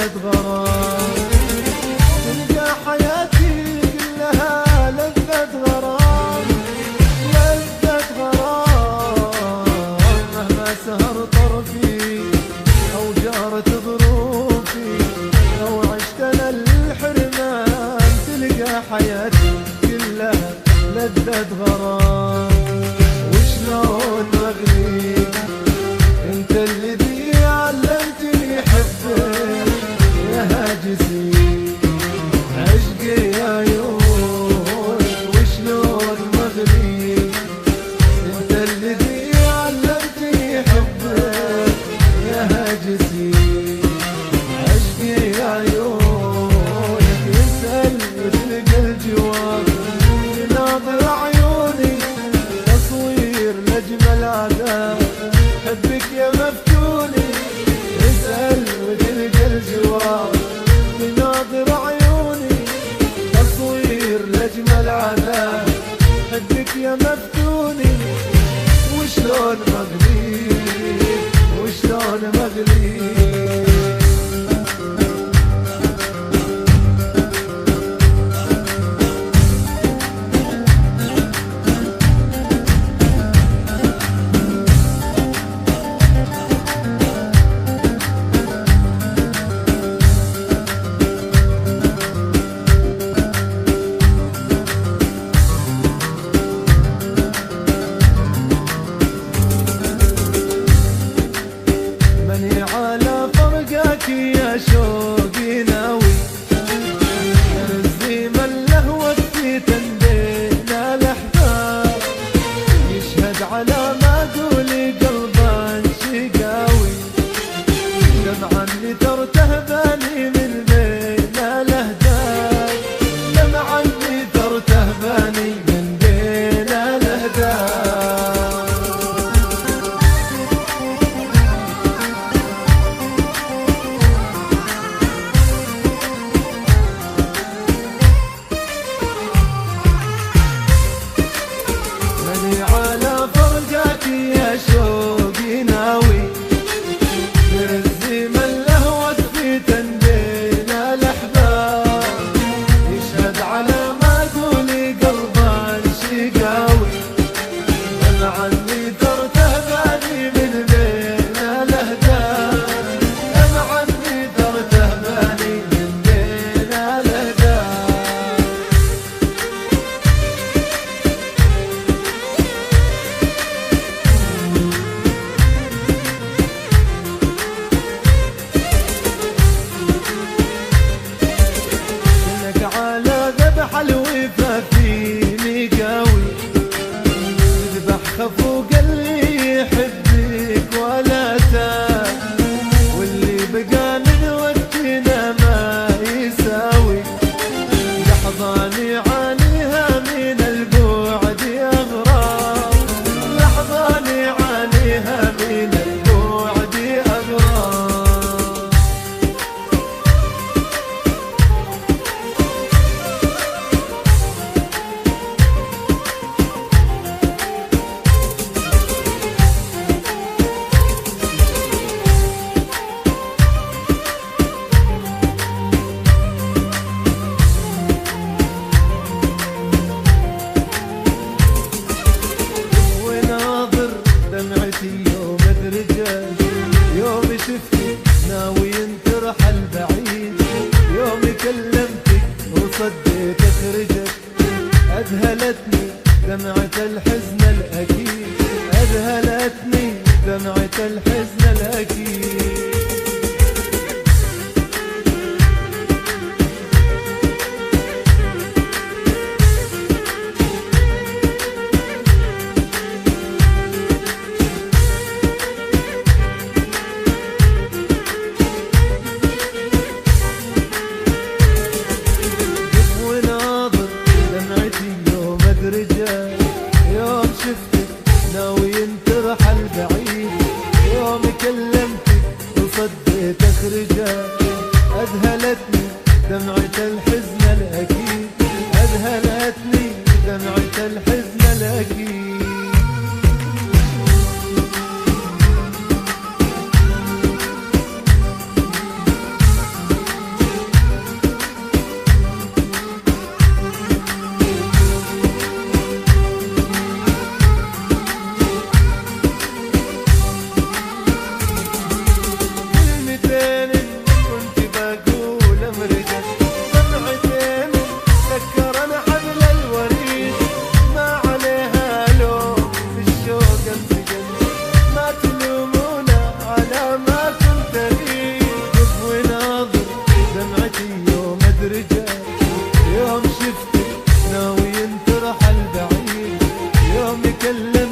لذة غرام، تلقى حياتي كلها لذة غرام، لذة غرام. مهما سهر طرفي أو جارت ظروفي أو عشت أنا الحرمان، تلقى حياتي كلها لذة غرام. وشلون مغنيك انت الذي علمتني حبك يا هاجسي عشقي يا عيون. وشلون مغنيك انت الذي علمتني حبك يا هاجسي عشقي يا عيون. اسأل وتلقى الجواب، ناظر عيوني تصوير لأجمل عذاب حبك يا مفتوني. اسأل وتلقى الجواب، بناظر عيوني تصوير لأجمل عذاب حبك يا مفتوني. وشلون مغليب وشلون مغليب. يا شوقي ناوي نرزي من لهوك في تندينا الأحباب، يشهد على ما قولي قلبان شقاوي، دمعا نثرته بالي من بين الأهداف، دمعا نثرته بالي من بين الأهداف. على فرقك يا شوقي ناوي نرزي من لهوك في تندينا الأحباب، يشهد على ما قولي قلبان شقاوي، دمعا نثرته بالي من بين الأهداف، دمعا نثرته بالي من بين الأهداف. الوفا فيني قوي تذبح خفوق اللي يحبك ولا تاب، واللي بقى من وقتنا ما يساوي، لحظاني عانيها من البعد أغراب، لحظاني عانيها من البعد أغراب. يوم ادرجت يوم شفتك ناوي ترحل بعيد، يوم كلمتك وصديت اخرجت، اذهلتني دمعة الحزن الاكيد، اذهلتني دمعة الحزن الاكيد. يوم شفتك ناوي ترحل بعيد، يوم كلمتك وصديت اخرجك، اذهلتني دمعة الحزن الاكيد، اذهلتني دمعة الحزن الاكيد. يوم كلمتك